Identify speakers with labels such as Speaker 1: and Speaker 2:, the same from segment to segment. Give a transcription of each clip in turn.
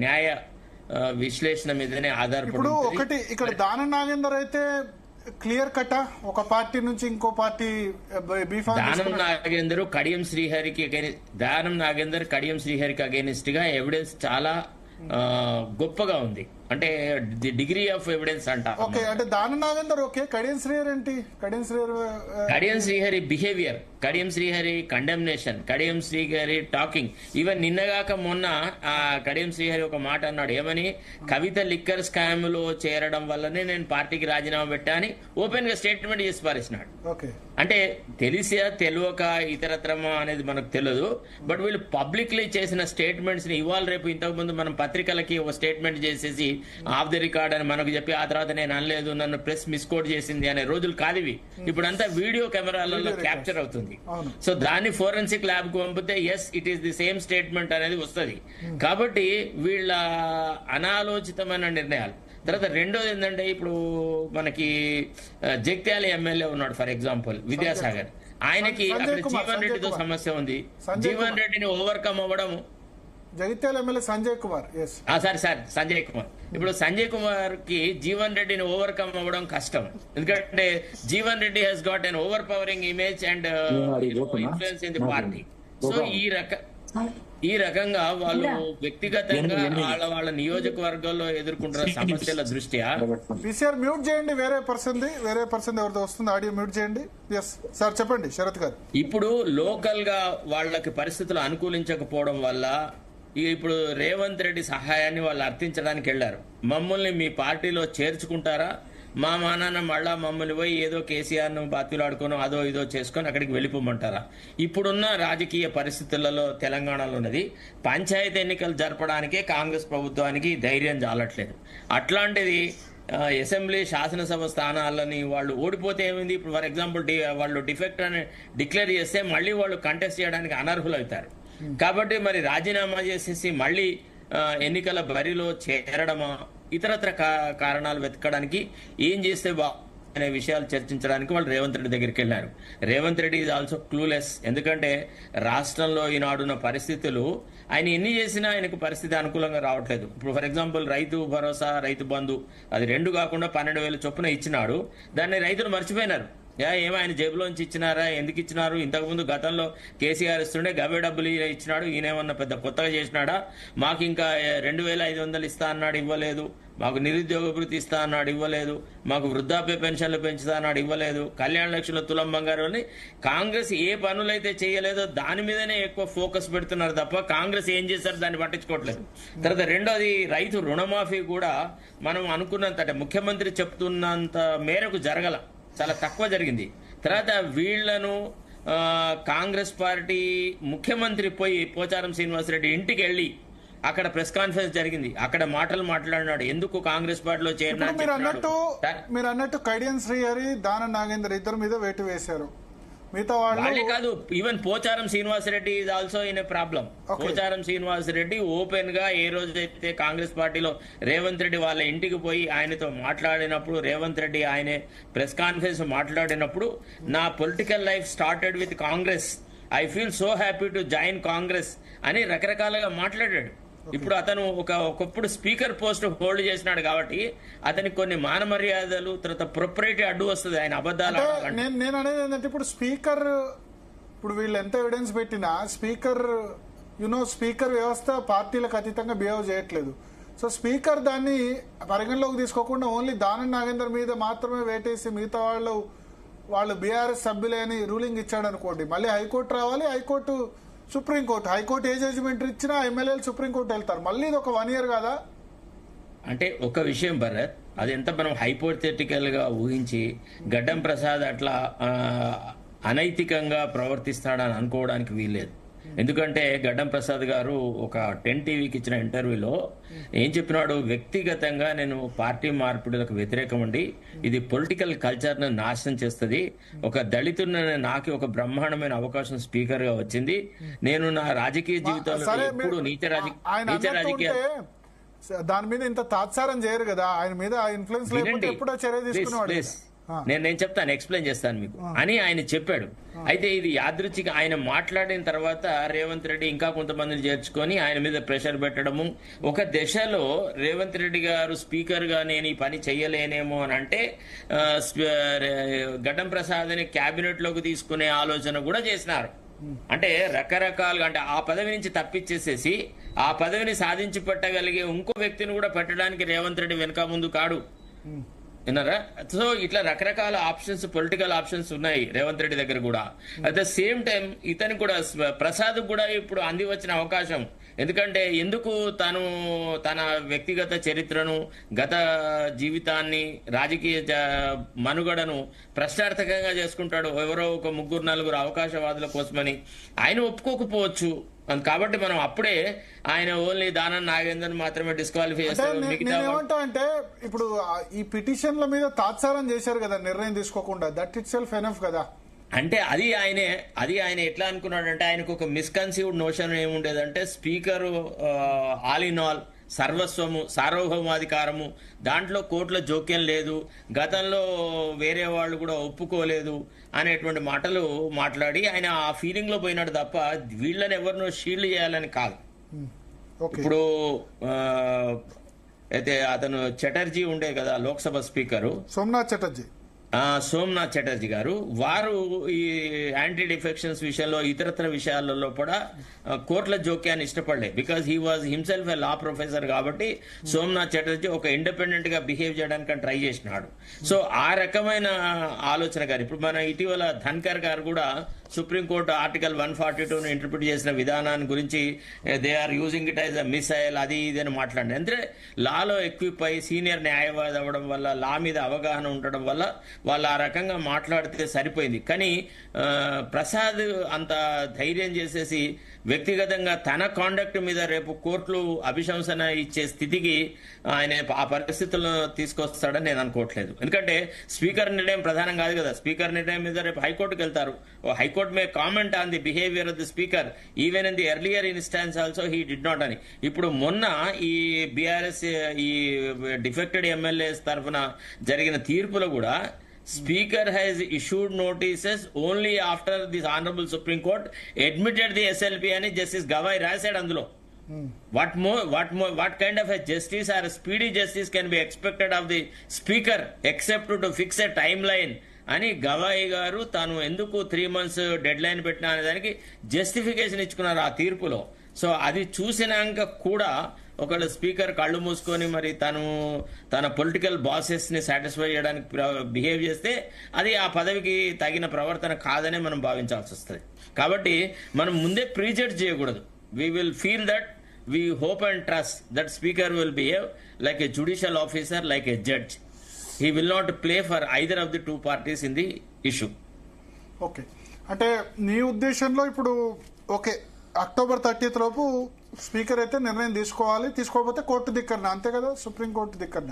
Speaker 1: న్యాయ విశ్లేషణ మీదనే ఆధారపడి
Speaker 2: ఇప్పుడు ఒకటి ఇక్కడ దానం నాగేందర్ అయితే క్లియర్ కట్ ఒక పార్టీ నుంచి ఇంకో పార్టీ
Speaker 1: దానం నాగేందర్ కడియం శ్రీహరికి అగేనిస్ట్ గా ఎవిడెన్స్ చాలా గొప్పగా ఉంది. అంటే ది డిగ్రీ ఆఫ్ ఎవిడెన్స్ అంట.
Speaker 2: ఓకే, అంటే దానం నాగేందర్ ఓకే, కడియం శ్రీహరి ఏంటి?
Speaker 1: Kadiyam Srihari behaviour, Kadiyam Srihari condemnation, Kadiyam Srihari talking. Even నిన్నగాక మొన్న కడియం శ్రీహరి ఒక మాట అన్నాడు, ఏమని, కవిత లిక్కర్ స్కామ్ లో చేరడం వల్లనే నేను పార్టీకి రాజీనామా పెట్టా అని ఓపెన్ గా స్టేట్మెంట్ చేసి పారేసినాడు. అంటే తెలిసా తెలియక ఇతరత్రమా అనేది మనకు తెలియదు. బట్ వీళ్ళు పబ్లిక్లీ చేసిన స్టేట్మెంట్స్ ని ఇవాళ రేపు ఇంతకు ముందు మనం పత్రికలకి ఒక స్టేట్మెంట్ చేసేసి ఆఫ్ ది రికార్డ్ అని మనకు చెప్పి ఆ తర్వాత నేను అనలేదు, నన్ను ప్రెస్ మిస్కోట్ చేసింది అనే రోజులు కాదివి. ఇప్పుడంతా వీడియో కెమెరాలలో క్యాప్చర్ అవుతుంది. సో దాన్ని ఫోరెన్సిక్ ల్యాబ్ కు పంపితే yes it is the same statement అనేది వస్తుంది. కాబట్టి వీళ్ళ అనాలోచితమైన నిర్ణయాలు. తర్వాత రెండోది ఏంటంటే, ఇప్పుడు మనకి జగిత్యాల ఎమ్మెల్యే ఉన్నాడు ఫర్ ఎగ్జాంపుల్ విద్యాసాగర్, ఆయనకి అక్కడ జీవన్ రెడ్డితో సమస్య ఉంది. జీవన్ రెడ్డిని ఓవర్కమ్ అవ్వడం,
Speaker 2: జగిత్యాల ఎమ్మెల్యే సంజయ్ కుమార్,
Speaker 1: సంజయ్ కుమార్. ఇప్పుడు సంజయ్ కుమార్ కి జీవన్ రెడ్డిని ఓవర్కమ్ అవ్వడం కష్టం. ఎందుకంటే Jeevan Reddy he's got an overpowering image and influence in the party. So ఈ రకంగా వాళ్ళు వ్యక్తిగతంగా వాళ్ళ నియోజకవర్గాల్లో ఎదుర్కొంటున్న సమస్యల దృష్ట్యా
Speaker 2: మ్యూట్ చేయండి. వేరే పర్సన్ ఎవరితో వస్తుంది ఆడియో మ్యూట్ చేయండి. సార్ చెప్పండి శరత్ గారు.
Speaker 1: ఇప్పుడు లోకల్ గా వాళ్ళకి పరిస్థితులు అనుకూలించకపోవడం వల్ల ఇప్పుడు రేవంత్ రెడ్డి సహాయాన్ని వాళ్ళు అర్థించడానికి వెళ్లారు. మమ్మల్ని మీ పార్టీలో చేర్చుకుంటారా, మా మానాన్న మళ్ళా మమ్మల్ని పోయి ఏదో కేసీఆర్ ను బాతులాడుకోను అదో ఇదో చేసుకొని అక్కడికి వెళ్ళిపోమంటారా? ఇప్పుడున్న రాజకీయ పరిస్థితులలో తెలంగాణలో ఉన్నది పంచాయతీ ఎన్నికలు జరపడానికే కాంగ్రెస్ ప్రభుత్వానికి ధైర్యం చాలట్లేదు. అట్లాంటిది అసెంబ్లీ శాసనసభ స్థానాలని వాళ్ళు ఓడిపోతే ఏమైంది? ఇప్పుడు ఫర్ ఎగ్జాంపుల్ వాళ్ళు డిఫెక్ట్ అని డిక్లేర్ చేస్తే మళ్ళీ వాళ్ళు కంటెస్ట్ చేయడానికి అనర్హులు అవుతారు. కాబట్టి మరి రాజీనామా చేసేసి మళ్ళీ ఎన్నికల బరిలో చేరడమా, ఇతరత్ర కారణాలు వెతకడానికి ఏం చేస్తే అనే విషయాలు చర్చించడానికి వాళ్ళు రేవంత్ రెడ్డి దగ్గరికి వెళ్ళారు. Revanth Reddy is also clueless. ఎందుకంటే రాష్ట్రంలో ఈనాడున్న పరిస్థితులు ఆయన ఎన్ని చేసినా ఆయనకు పరిస్థితి అనుకూలంగా రావట్లేదు. ఇప్పుడు ఫర్ ఎగ్జాంపుల్ రైతు భరోసా, రైతు బంధు అది 2 కాకుండా 12,000 చొప్పున ఇచ్చినాడు. దాన్ని రైతులు మర్చిపోయినారు. ఏమో ఆయన జేబులోంచి ఇచ్చినారా, ఎందుకు ఇచ్చినారు? ఇంతకుముందు గతంలో కేసీఆర్ ఇస్తుండే గవే డబ్బులు ఇచ్చినాడు, ఈయనేమన్నా పెద్ద కొత్తగా చేసినాడా? మాకు ఇంకా 2,500 ఇస్తా అన్నాడు, ఇవ్వలేదు. మాకు నిరుద్యోగ భృతి ఇస్తా అన్నాడు, ఇవ్వలేదు. మాకు వృద్ధాప్య పెన్షన్లు పెంచుతా అన్నాడు, ఇవ్వలేదు. కళ్యాణ లక్ష్మిలో తులం బంగారు అని కాంగ్రెస్ ఏ పనులైతే చేయలేదో దాని మీదనే ఎక్కువ ఫోకస్ పెడుతున్నారు తప్ప కాంగ్రెస్ ఏం చేశారు దాన్ని పట్టించుకోవట్లేదు. తర్వాత రెండోది రైతు రుణమాఫీ కూడా మనం అనుకున్నంత, అంటే ముఖ్యమంత్రి చెప్తున్నంత మేరకు జరగల, చాలా తక్కువ జరిగింది. తర్వాత వీళ్లను కాంగ్రెస్ పార్టీ ముఖ్యమంత్రి పోయి పోచారం శ్రీనివాసరెడ్డి ఇంటికి వెళ్ళి అక్కడ ప్రెస్ కాన్ఫరెన్స్ జరిగింది, అక్కడ మాటలు మాట్లాడినాడు, ఎందుకు కాంగ్రెస్ పార్టీలో చేరినా.
Speaker 2: మీరు అన్నట్టు కడియం శ్రీహరి, దానం నాగేందర్ ఇద్దరు మీద వేటు వేశారు. మిగతా
Speaker 1: వాళ్ళే కాదు, even Pocharam Srinivasa Reddy is also in a problem. Pocharam Srinivasa Reddy open గా ఏ రోజైతే కాంగ్రెస్ పార్టీలో రేవంత్ రెడ్డి వాళ్ళ ఇంటికి పోయి ఆయనతో మాట్లాడినప్పుడు, రేవంత్ రెడ్డి ఆయనే ప్రెస్ కాన్ఫరెన్స్ మాట్లాడినప్పుడు, నా political life started with Congress, I feel so happy to join Congress అని రకరకాలుగా మాట్లాడాడు. ఇప్పుడు అతను ఒకప్పుడు స్పీకర్ పోస్ట్ హోల్డ్ చేసినాడు కాబట్టి అతనికి కొన్ని మాన మర్యాదలు, తర్వాత ప్రొపరేటరీ అడ్డు వస్తుంది ఆయన అబద్ధాలు.
Speaker 2: నేను అనేది ఏంటంటే, ఇప్పుడు స్పీకర్, ఇప్పుడు వీళ్ళు ఎంత ఎవిడెన్స్ పెట్టినా స్పీకర్ స్పీకర్ వ్యవస్థ పార్టీలకు అతీతంగా బిహేవ్ చేయట్లేదు. సో స్పీకర్ దాన్ని పరిగణలోకి తీసుకోకుండా ఓన్లీ దానం నాగేందర్ మీద మాత్రమే వేటేసి మిగతా వాళ్ళు బీఆర్ఎస్ సభ్యులే అని రూలింగ్ ఇచ్చాడు అనుకోండి, మళ్ళీ హైకోర్టు రావాలి, సుప్రీంకోర్టు, హైకోర్టు ఏ జడ్జిమెంట్ ఇచ్చినా ఎమ్మెల్యేలు సుప్రీంకోర్టు వెళ్తారు. మళ్ళీ ఇది ఒక 1 year కదా.
Speaker 1: అంటే ఒక విషయం భరత్, అది ఎంత మనం హైపోథెటికల్ గా ఊహించి గడ్డం ప్రసాద్ అట్లా అనైతికంగా ప్రవర్తిస్తాడని అనుకోవడానికి వీల్లేదు. ఎందుకంటే గడ్డం ప్రసాద్ గారు ఒక 10 టీవీకి ఇచ్చిన ఇంటర్వ్యూలో ఏం చెప్పినాడు, వ్యక్తిగతంగా నేను పార్టీ మార్పిడులకు వ్యతిరేకం అండి, ఇది పొలిటికల్ కల్చర్ ను నాశనం చేస్తుంది, ఒక దళితుడిని నాకు ఒక బ్రహ్మాండమైన అవకాశం స్పీకర్ గా వచ్చింది, నేను నా రాజకీయ జీవితంలో ఎప్పుడు నీచ రాజకీయ
Speaker 2: దాని మీద ఇంత తాత్సారం చేయరు కదా, ఆయన మీద ఇన్ఫ్లుయెన్స్ లేకపోతే ఎప్పుడో చర్య తీసుకున్నాడు.
Speaker 1: నేను చెప్తాను, ఎక్స్ప్లెయిన్ చేస్తాను మీకు అని ఆయన చెప్పాడు. అయితే ఇది యాదృచ్ఛిక ఆయన మాట్లాడిన తర్వాత రేవంత్ రెడ్డి ఇంకా కొంతమందిని చేర్చుకొని ఆయన మీద ప్రెషర్ పెట్టడము. ఒక దశలో రేవంత్ రెడ్డి గారు స్పీకర్ గా నేను ఈ పని చెయ్యలేనేమో అని అంటే ఘటం ప్రసాద్ని క్యాబినెట్ లోకి తీసుకునే ఆలోచన కూడా చేసినారు. అంటే రకరకాలుగా, అంటే ఆ పదవి నుంచి తప్పించేసేసి ఆ పదవిని సాధించి పెట్టగలిగే ఇంకో వ్యక్తిని కూడా పెట్టడానికి రేవంత్ రెడ్డి వెనక ముందు కాడు. విన్నారా? సో ఇట్లా రకరకాల ఆప్షన్స్, పొలిటికల్ ఆప్షన్స్ ఉన్నాయి రేవంత్ రెడ్డి దగ్గర కూడా. అట్ ద సేమ్ టైం ఇతను కూడా ప్రసాద్ కూడా ఇప్పుడు అంది వచ్చిన అవకాశం. ఎందుకంటే ఎందుకు తను తన వ్యక్తిగత చరిత్రను, గత జీవితాన్ని, రాజకీయ మనుగడను ప్రశ్నార్థకంగా చేసుకుంటాడు ఎవరో ఒక 3-4 అవకాశవాదుల కోసమని. ఆయన ఒప్పుకోకపోవచ్చు. కాబట్టి మనం అప్పుడే ఆయన ఓన్లీ దానం నాగేందర్ మాత్రమే డిస్క్వాలిఫై చేస్తాం.
Speaker 2: అంటే ఇప్పుడు ఈ పిటిషన్ల మీద తాత్సారం చేశారు కదా నిర్ణయం తీసుకోకుండా, దట్ ఇట్ సెల్ఫ్ ఎనఫ్ కదా.
Speaker 1: అంటే అది ఆయన ఎట్లా అనుకున్నాడంటే ఆయనకు ఒక మిస్కన్సీవ్డ్ నోషన్ ఏముండేదంటే స్పీకర్ ఆల్ ఇన్ ఆల్, సర్వస్వము, సార్వభౌమాధికారము, దాంట్లో కోర్టుల జోక్యం లేదు, గతంలో వేరే వాళ్ళు కూడా ఒప్పుకోలేదు అనేటువంటి మాటలు మాట్లాడి ఆయన ఆ ఫీలింగ్ లో పోయినాడు తప్ప వీళ్ళని ఎవరినో షీల్డ్ చేయాలని కాదు. ఇప్పుడు అయితే అతను చటర్జీ ఉండే కదా లోక్సభ స్పీకరు, సోమనాథ్ చటర్జీ గారు, వారు ఈ యాంటీ డిఫెక్షన్స్ విషయంలో ఇతరత్ర విషయాలలో కూడా కోర్టుల జోక్యాన్ని ఇష్టపడలే. Because he was himself a law professor. కాబట్టి సోమనాథ్ చటర్జీ ఒక ఇండిపెండెంట్ గా బిహేవ్ చేయడానికి ట్రై చేసినాడు. సో ఆ రకమైన ఆలోచన గారు ఇప్పుడు మన ఇటీవల ధన్కర్ గారు కూడా సుప్రీంకోర్టు ఆర్టికల్ 142ను ఇంటర్ప్రిట్ చేసిన విధానాన్ని గురించి they are using it as a missile, అది ఇది అని మాట్లాడి. అంటే లాలో ఎక్విప్ అయి సీనియర్ న్యాయవాది అవ్వడం వల్ల, లా మీద అవగాహన ఉండడం వల్ల వాళ్ళు ఆ రకంగా మాట్లాడితే సరిపోయింది. కానీ ప్రసాద్ అంత ధైర్యం చేసేసి వ్యక్తిగతంగా తన కాండక్ట్ మీద రేపు కోర్టులు అభిశంసన ఇచ్చే స్థితికి ఆయన ఆ పరిస్థితులను తీసుకొస్తాడని నేను అనుకోవట్లేదు. ఎందుకంటే స్పీకర్ నిర్ణయం ప్రధానం కాదు కదా. స్పీకర్ నిర్ణయం మీద రేపు హైకోర్టుకు వెళ్తారు. High court May comment on the behaviour of the speaker even in the earlier instance also he did not అని. ఇప్పుడు మొన్న ఈ బీఆర్ఎస్ ఈ డిఫెక్టెడ్ ఎమ్మెల్యేస్ తరఫున జరిగిన తీర్పులో కూడా Speaker has issued notices only after this Honorable Supreme Court admitted the SLP అని జస్టిస్ గవాయ్ రాశాడు అందులో. What kind of a justice or a speedy justice can be expected of the speaker except to fix a timeline అని గవాయ్ గారు తాను ఎందుకు 3 months dead line పెట్టినా అనే దానికి జస్టిఫికేషన్ ఇచ్చుకున్నారు ఆ తీర్పులో. సో అది చూసినాక కూడా ఒకళ్ళు స్పీకర్ కళ్ళు మూసుకొని మరి తన పొలిటికల్ బాసెస్ ని సాటిస్ఫై చేయడానికి బిహేవ్ చేస్తే అది ఆ పదవికి తగిన ప్రవర్తన కాదనే మనం భావించాల్సి వస్తుంది. కాబట్టి మనం ముందే ప్రీజడ్జ్ చేయకూడదు. We will feel that, we hope and trust that speaker will behave like a judicial officer, like a judge. He will not play for either of the 2 parties in the issue.
Speaker 2: Okay, అంటే నీ ఉద్దేశంలో ఇప్పుడు okay October 30th లోపు speaker అయితే నిర్ణయం తీసుకోవాలి, తీసుకోకపోతే court ధిక్కరణ, అంతే కదా? సుప్రీంకోర్టు ధిక్కరణ.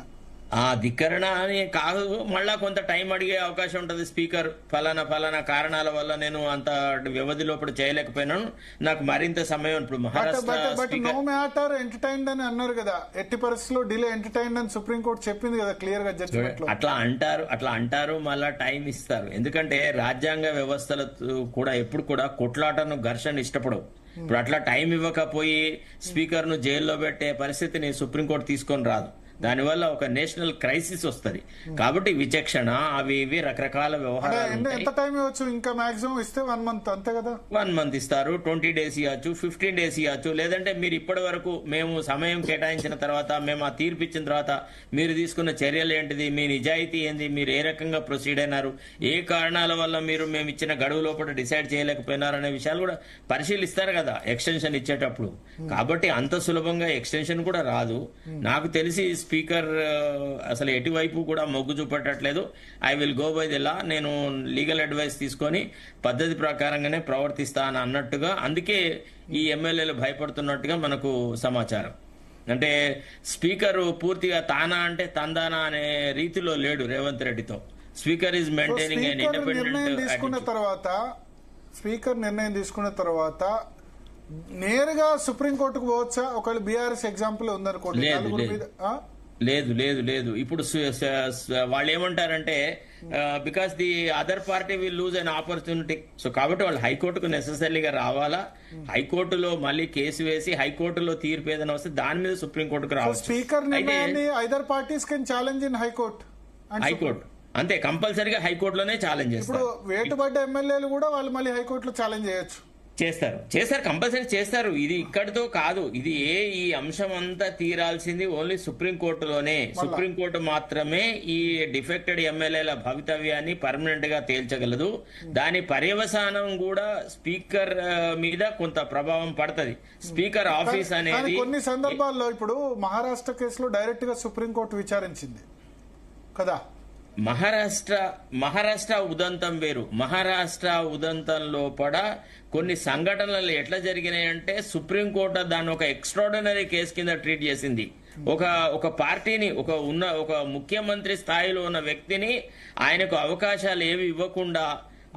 Speaker 1: ఆ ధిక్కరణ అని కాదు, మళ్ళా కొంత టైం అడిగే అవకాశం ఉంటుంది. స్పీకర్ ఫలానా కారణాల వల్ల నేను అంత వ్యవధి లోపల చేయలేకపోయినాను, నాకు మరింత సమయం. ఇప్పుడు మహారాష్ట్ర
Speaker 2: నో మ్యాటర్ ఎంటర్టైన్డ్ అని అన్నారు కదా, ఎట్టి పరిస్థితుల్లో డిలే ఎంటర్టైన్డ్ అని సుప్రీంకోర్టు చెప్పింది కదా క్లియర్ గా జడ్జిమెంట్ లో.
Speaker 1: అట్లా అంటారు మళ్ళా టైం ఇస్తారు. ఎందుకంటే రాజ్యాంగ వ్యవస్థలు కూడా ఎప్పుడు కూడా కొట్లాటను, ఘర్షణ ఇష్టపడవు. ఇప్పుడు అట్లా టైం ఇవ్వకపోయి స్పీకర్ ను జైల్లో పెట్టే పరిస్థితిని సుప్రీంకోర్టు తీసుకొని రాదు. దానివల్ల ఒక నేషనల్ క్రైసిస్ వస్తుంది. కాబట్టి విచక్షణ అవి ఇవి రకరకాల వ్యవహారాలు.
Speaker 2: ఎంత టైం ఇవ్వచ్చు? ఇంకా మాక్సిమం ఇస్తే 1 month అంతే కదా.
Speaker 1: 1 month ఇస్తారు, 20 days ఇవ్వచ్చు, 15 days ఇవ్వచ్చు. లేదంటే మీరు ఇప్పటి వరకు మేము సమయం కేటాయించిన తర్వాత, మేము ఆ తీర్పు ఇచ్చిన తర్వాత మీరు తీసుకున్న చర్యలు ఏంటిది, మీ నిజాయితీ ఏంది, మీరు ఏ రకంగా ప్రొసీడ్ అయినారు, ఏ కారణాల వల్ల మీరు మేము ఇచ్చిన గడువు లోపల డిసైడ్ చేయలేకపోయినారు అనే విషయాలు కూడా పరిశీలిస్తారు కదా ఎక్స్టెన్షన్ ఇచ్చేటప్పుడు. కాబట్టి అంత సులభంగా ఎక్స్టెన్షన్ కూడా రాదు. నాకు తెలిసి స్పీకర్ అసలు ఎటువైపు కూడా మొగ్గు చూపెట్టట్లేదు. I will go by the law, నేను లీగల్ అడ్వైస్ తీసుకొని పద్ధతి ప్రకారంగానే ప్రవర్తిస్తా అని అన్నట్టుగా, అందుకే ఈ ఎమ్మెల్యేలు భయపడుతున్నట్టుగా మనకు సమాచారం. అంటే స్పీకర్ పూర్తిగా తానా అంటే తందానా అనే రీతిలో లేడు రేవంత్ రెడ్డితో. Speaker is maintaining and independent.
Speaker 2: Speaker నిర్ణయం తీసుకున్న తర్వాత నేరుగా సుప్రీంకోర్టుకు పోవచ్చా? ఒకవేళ బీఆర్ఎస్ ఎగ్జాంపుల్ ఉందనుకోండి,
Speaker 1: లేదు లేదు లేదు ఇప్పుడు వాళ్ళు ఏమంటారంటే because the other party will lose an opportunity. So కాబట్టి వాళ్ళు హైకోర్టుకు నెసెసరీగా రావాలా, హైకోర్టులో మళ్ళీ కేసు వేసి హైకోర్టులో తీర్పు ఏదైనా వస్తే దాని మీద సుప్రీంకోర్టుకు రావచ్చు.
Speaker 2: స్పీకర్
Speaker 1: అయితే
Speaker 2: నిర్ణయాన్ని either parties can challenge in high court.
Speaker 1: High court అంతే కంపల్సరీగా హైకోర్టులోనే ఛాలెంజ్
Speaker 2: ఇప్పుడు
Speaker 1: చేస్తారు.
Speaker 2: వేటుబడ్డ ఎమ్మెల్యేలు కూడా వాళ్ళు మళ్ళీ హైకోర్టులో ఛాలెంజ్ చేయొచ్చు.
Speaker 1: చేస్తారు కంపల్సరీ చేస్తారు. ఇది ఇక్కడితో కాదు, ఇది ఈ అంశం అంతా తీరాల్సింది ఓన్లీ సుప్రీంకోర్టులోనే. సుప్రీంకోర్టు మాత్రమే ఈ డిఫెక్టెడ్ ఎమ్మెల్యేల భవితవ్యాన్ని పర్మనెంట్ గా తేల్చగలదు. దాని పర్యవసానం కూడా స్పీకర్ మీద కొంత ప్రభావం పడుతుంది. స్పీకర్ ఆఫీస్
Speaker 2: కానీ
Speaker 1: అనేది
Speaker 2: కొన్ని సందర్భాల్లో ఇప్పుడు మహారాష్ట్ర కేసులో డైరెక్ట్ గా సుప్రీంకోర్టు విచారించింది కదా.
Speaker 1: మహారాష్ట్ర ఉదంతం వేరు. మహారాష్ట్ర ఉదంతం లోపల కొన్ని సంఘటనలు ఎట్లా జరిగినాయంటే సుప్రీంకోర్టు దాన్ని ఒక ఎక్స్ట్రాడినరీ కేసు కింద ట్రీట్ చేసింది. ఒక పార్టీని ఒక ముఖ్యమంత్రి స్థాయిలో ఉన్న వ్యక్తిని ఆయనకు అవకాశాలు ఏవి ఇవ్వకుండా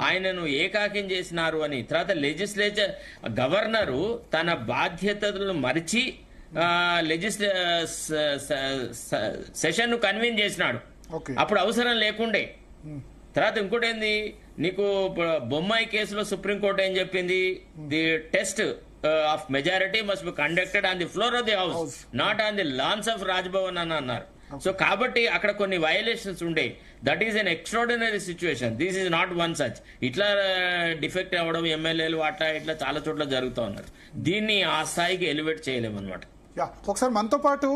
Speaker 1: ఆయనను ఏకాకిం చేసినారు అని. తర్వాత లెజిస్లేచర్ గవర్నరు తన బాధ్యతలను మరిచి సెషన్ ను కన్వీన్ చేసినాడు. అప్పుడు అవసరం లేకుండే. తర్వాత ఇంకోటి ఏంది, నీకు బొమ్మాయి కేసులో సుప్రీంకోర్టు ఏం చెప్పింది, the test of majority must be conducted on the floor of the house, not on the lawns of Raj Bhavan అని అన్నారు. సో కాబట్టి అక్కడ కొన్ని వయలేషన్స్ ఉండే. That is an extraordinary situation. This is not one such. ఇట్లా defect అవ్వడం ఎమ్మెల్యేలు అట్లా ఇట్లా చాలా చోట్ల జరుగుతూ ఉన్నారు. దీన్ని ఆ స్థాయికి ఎలివేట్ చేయలేమన్నమాట.
Speaker 2: ఒకసారి మనతో పాటు